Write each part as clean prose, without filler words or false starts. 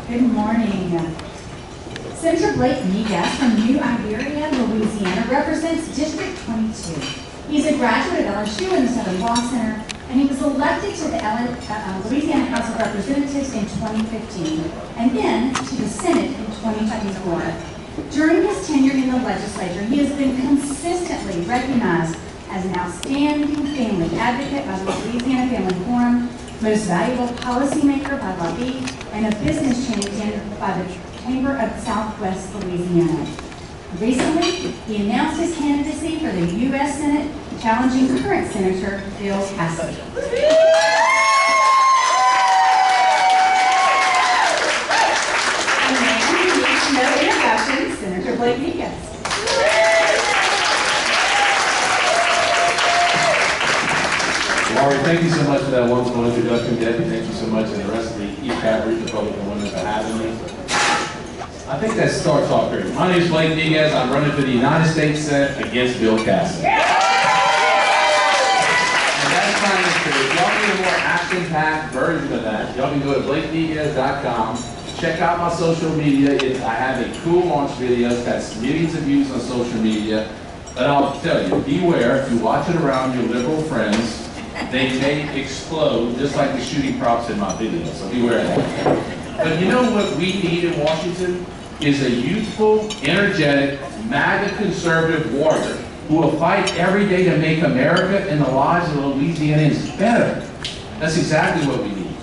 Good morning. Senator Blake Miguez from New Iberia, Louisiana, represents District 22. He's a graduate of LSU and the Southern Law Center, and he was elected to the Louisiana House of Representatives in 2015, and then to the Senate in 2024. During his tenure in the legislature, he has been consistently recognized as an outstanding family advocate by the Louisiana Family Forum, most valuable policymaker by Lobby, and a business champion by the Chamber of Southwest Louisiana. Recently, he announced his candidacy for the U.S. Senate, challenging current Senator Bill Cassidy. A man who needs no introduction, Senator Blake Miguez. Laurie, thank you so much for that wonderful introduction. Debbie, thank you so much, and the rest of the ECAB Republican women for having me. I think that starts off great. My name is Blake Miguez. I'm running for the United States Senate against Bill Cassidy. And that's my history. If y'all need a more action-packed version of that, y'all can go to blakemiguez.com. Check out my social media. I have a cool launch video. It's got millions of views on social media. But I'll tell you, beware, if you watch it around your liberal friends, they may explode just like the shooting props in my video, so beware of that. But you know what we need in Washington is a youthful, energetic, MAGA conservative warrior who will fight every day to make America and the lives of Louisianians better. That's exactly what we need.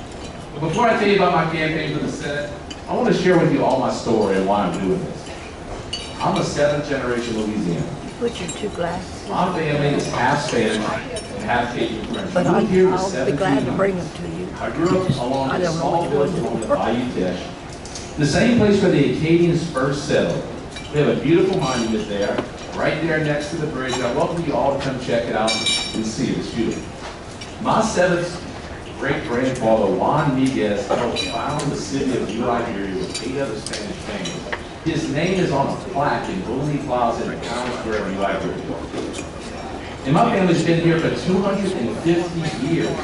But before I tell you about my campaign for the Senate, I want to share with you all my story and why I'm doing this. I'm a 7th generation Louisiana. Put your two glasses. My family is half Spanish and half Cajun French. But I'll be glad to bring them to you. I grew up along the small village along the Bayou Teche, the same place where the Acadians first settled. We have a beautiful monument there, right there next to the bridge. I welcome you all to come check it out and see it. It's beautiful. My 7th great-grandfather, Juan Miguez, helped found the city of New Iberia with 8 other Spanish families. His name is on a plaque in Boonie Plaza in Town Square of New Iberia. And my family's been here for 250 years.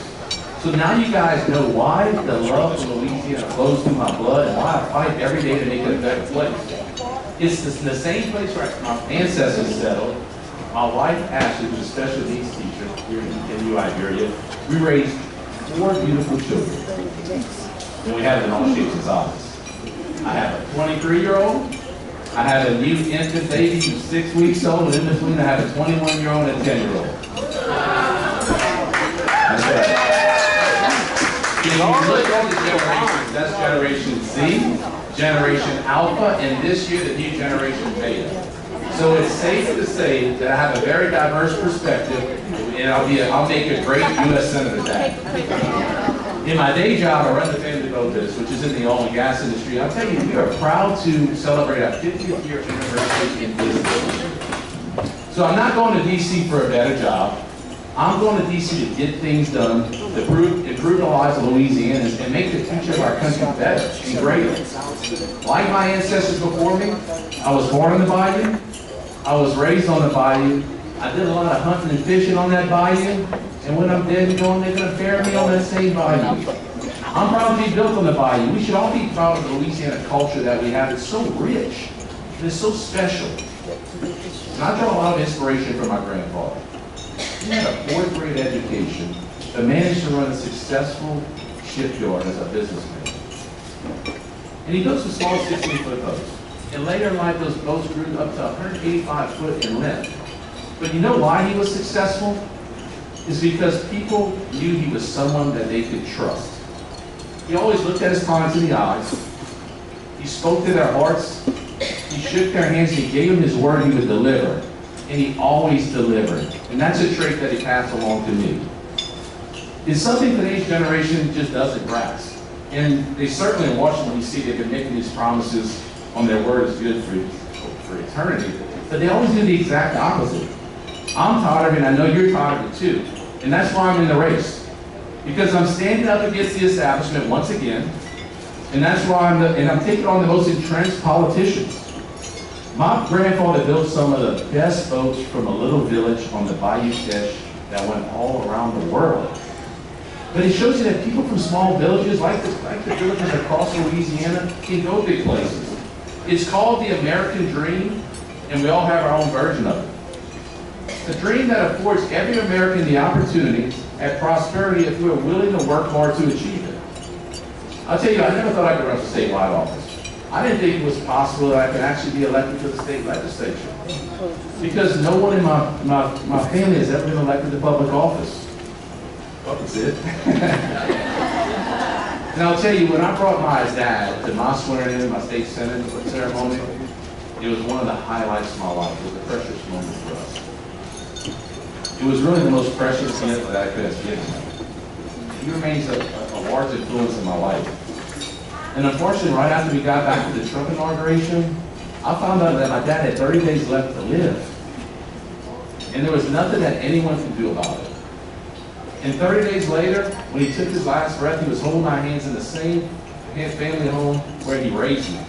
So now you guys know why the love for Louisiana flows through my blood and why I fight every day to make it a better place. It's the same place where my ancestors settled. My wife, Ashley, was a special needs teacher here in New Iberia. We raised 4 beautiful children. And we have it in all shapes and sizes. I have a 23-year-old. I have a new infant baby who's 6 weeks old, and in between I have a 21-year-old and a 10-year-old. That's right. If you look at the generations, that's Generation Z, Generation Alpha, and this year the new Generation Beta. So it's safe to say that I have a very diverse perspective, and I'll make a great U.S. Senator that. In my day job, I run the family boat business, which is in the oil and gas industry. I'll tell you, we are proud to celebrate our 50th year anniversary in business. So I'm not going to D.C. for a better job. I'm going to D.C. to get things done, to improve the lives of Louisianans, and make the future of our country better and greater. Like my ancestors before me, I was born on the bayou. I was raised on the bayou. I did a lot of hunting and fishing on that bayou. And when I'm dead and gone, they're going to bury me on that same bayou. I'm proud to be built on the bayou. We should all be proud of the Louisiana culture that we have. It's so rich. And it's so special. And I draw a lot of inspiration from my grandfather. He had a 4th grade education, but managed to run a successful shipyard as a businessman. And he built some small 16-foot boats. And later in life, those boats grew up to 185 foot in length. But you know why he was successful? Is because people knew he was someone that they could trust. He always looked at his clients in the eyes. He spoke to their hearts. He shook their hands. He gave them his word he would deliver. And he always delivered. And that's a trait that he passed along to me. It's something today's generation just doesn't grasp. And they certainly in Washington, you see they've been making these promises on their word is good for eternity. But they always do the exact opposite. I'm tired of it, and I know you're tired of it too. And that's why I'm in the race. Because I'm standing up against the establishment once again. And that's why I'm taking on the most entrenched politicians. My grandfather built some of the best boats from a little village on the Bayou Teche that went all around the world. But it shows you that people from small villages, like the villages across Louisiana, can go big places. It's called the American Dream, and we all have our own version of it. A dream that affords every American the opportunity at prosperity if we're willing to work hard to achieve it. I'll tell you, I never thought I could run for statewide office. I didn't think it was possible that I could actually be elected to the state legislature. Because no one in my family has ever been elected to public office. Well, that's it. And I'll tell you, when I brought my dad to my swearing in, my state senate ceremony, it was one of the highlights of my life. It was a precious moment for us. It was really the most precious gift that I could have given him. He remains a large influence in my life. And unfortunately, right after we got back to the Trump inauguration, I found out that my dad had 30 days left to live. And there was nothing that anyone could do about it. And 30 days later, when he took his last breath, he was holding my hands in the same family home where he raised me.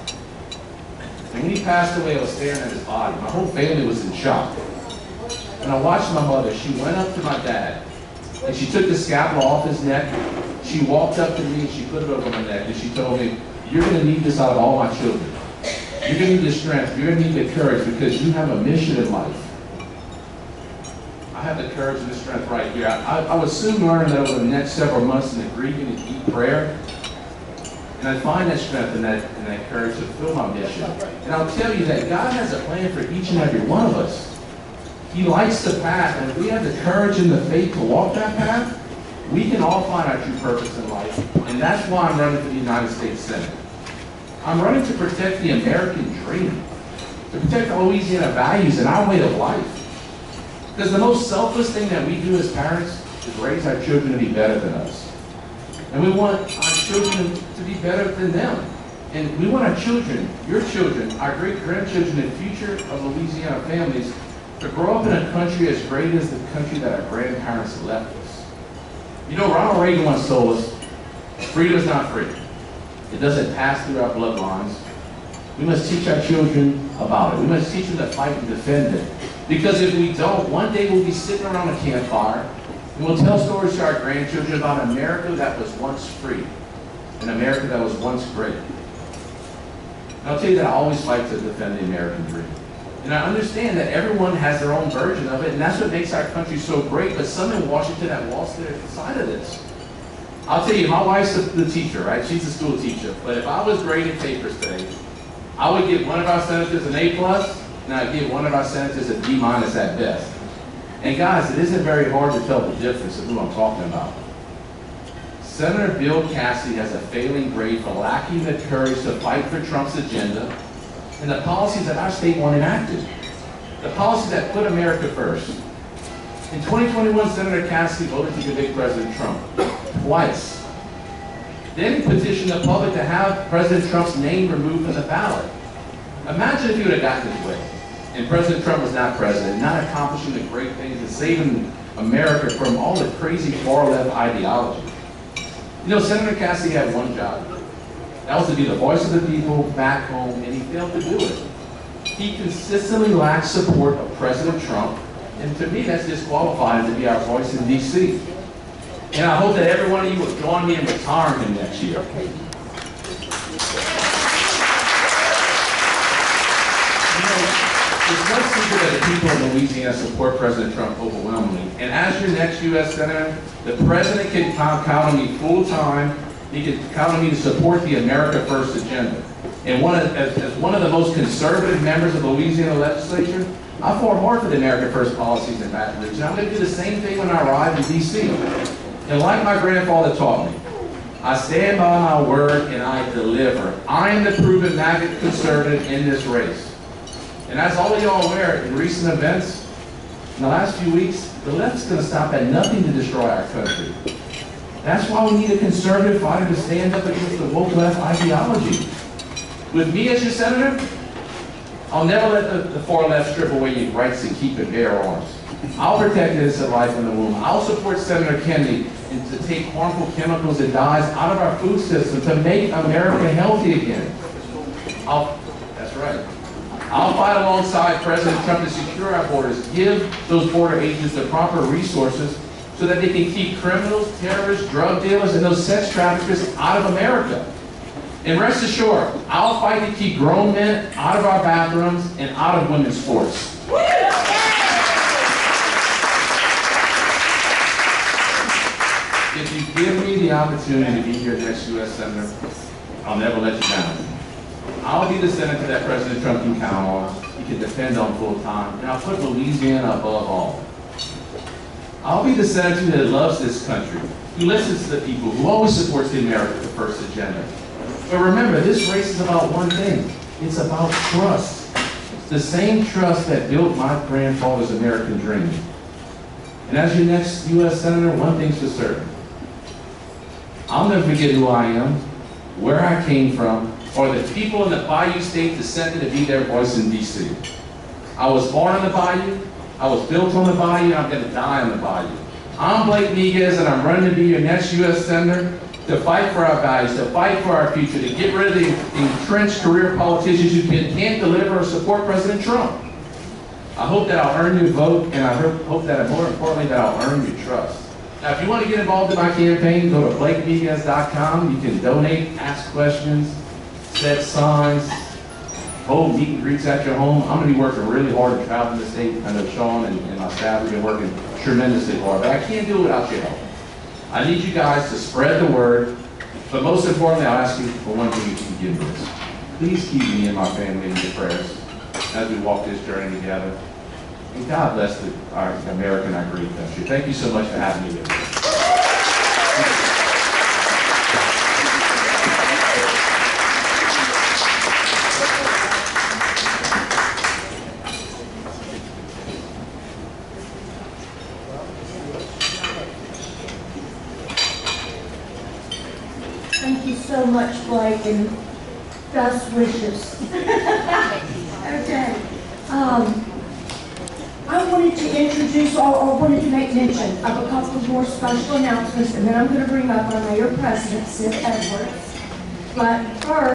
And when he passed away, I was staring at his body. My whole family was in shock. And I watched my mother. She went up to my dad, and she took the scapular off his neck. She walked up to me, and she put it over my neck, and she told me, "You're going to need this out of all my children. You're going to need the strength. You're going to need the courage because you have a mission in life." I have the courage and the strength right here. I would soon learn that over the next several months in the grieving and deep prayer, and I find that strength and that courage to fulfill my mission. And I'll tell you that God has a plan for each and every one of us. He lights the path, and if we have the courage and the faith to walk that path, we can all find our true purpose in life. And that's why I'm running for the United States Senate. I'm running to protect the American dream, to protect the Louisiana values and our way of life. Because the most selfless thing that we do as parents is raise our children to be better than us. And we want our children to be better than them. And we want our children, your children, our great-grandchildren and future of Louisiana families to grow up in a country as great as the country that our grandparents left us. You know, Ronald Reagan once told us, freedom is not free. It doesn't pass through our bloodlines. We must teach our children about it. We must teach them to fight and defend it. Because if we don't, one day we'll be sitting around a campfire and we'll tell stories to our grandchildren about America that was once free, an America that was once great. And I'll tell you that I always fight to defend the American dream. And I understand that everyone has their own version of it, and that's what makes our country so great, but some in Washington have lost their side of this. I'll tell you, my wife's the teacher, right? She's a school teacher. But if I was grading papers today, I would give one of our senators an A+, and I'd give one of our senators a D- at best. And guys, it isn't very hard to tell the difference of who I'm talking about. Senator Bill Cassidy has a failing grade for lacking the courage to fight for Trump's agenda and the policies that our state want enacted. The policies that put America first. In 2021, Senator Cassidy voted to convict President Trump twice. Then he petitioned the public to have President Trump's name removed from the ballot. Imagine if he would have gotten his way, and President Trump was not president, not accomplishing the great things and saving America from all the crazy far-left ideology. You know, Senator Cassidy had one job. That was to be the voice of the people back home, and he failed to do it. He consistently lacked support of President Trump, and to me, that's disqualified to be our voice in D.C. And I hope that every one of you will join me in retiring him next year. It's no secret that the people of Louisiana support President Trump overwhelmingly. And as your next U.S. Senator, the President can count on me full time. He can count on me to support the America First agenda. And as one of the most conservative members of the Louisiana legislature, I fought hard for the America First policies in Baton Rouge. And I'm going to do the same thing when I arrive in D.C. And like my grandfather taught me, I stand by my word and I deliver. I am the proven MAGA conservative in this race. And as all of y'all aware, in recent events, in the last few weeks, the left's going to stop at nothing to destroy our country. That's why we need a conservative fighter to stand up against the woke left ideology. With me as your senator, I'll never let the far left strip away your rights to keep and bear arms. I'll protect innocent life in the womb. I'll support Senator Kennedy and to take harmful chemicals and dyes out of our food system to make America healthy again. That's right. I'll fight alongside President Trump to secure our borders, give those border agents the proper resources so that they can keep criminals, terrorists, drug dealers, and those sex traffickers out of America. And rest assured, I'll fight to keep grown men out of our bathrooms and out of women's sports. If you give me the opportunity to be your next U.S. Senator, I'll never let you down. I'll be the senator that President Trump can count on, he can depend on full time, and I'll put Louisiana above all. I'll be the senator that loves this country, who listens to the people, who always supports the America First agenda. But remember, this race is about one thing. It's about trust. It's the same trust that built my grandfather's American dream. And as your next U.S. Senator, one thing's for certain. I'll never forget who I am, where I came from, or the people in the Bayou State that sent me to be their voice in D.C. I was born in the Bayou, I was built on the Bayou, and I'm going to die on the Bayou. I'm Blake Miguez, and I'm running to be your next U.S. Senator to fight for our values, to fight for our future, to get rid of the entrenched career politicians who can't deliver or support President Trump. I hope that I'll earn your vote, and I hope that, more importantly, that I'll earn your trust. Now, if you want to get involved in my campaign, go to BlakeMiguez.com. You can donate, ask questions, set signs, hold meet and greets at your home. I'm going to be working really hard to travel the state. I know Sean and my staff have been working tremendously hard, but I can't do it without your help. I need you guys to spread the word, but most importantly, I'll ask you for one thing if you can give this. Please keep me and my family in your prayers as we walk this journey together. And God bless our American, our great country. Thank you so much for having me with us. Thank you so much, Blake, and best wishes. Okay. I wanted to introduce, or wanted to make mention of a couple of more special announcements, and then I'm going to bring up our Mayor President, Sid Edwards. But first,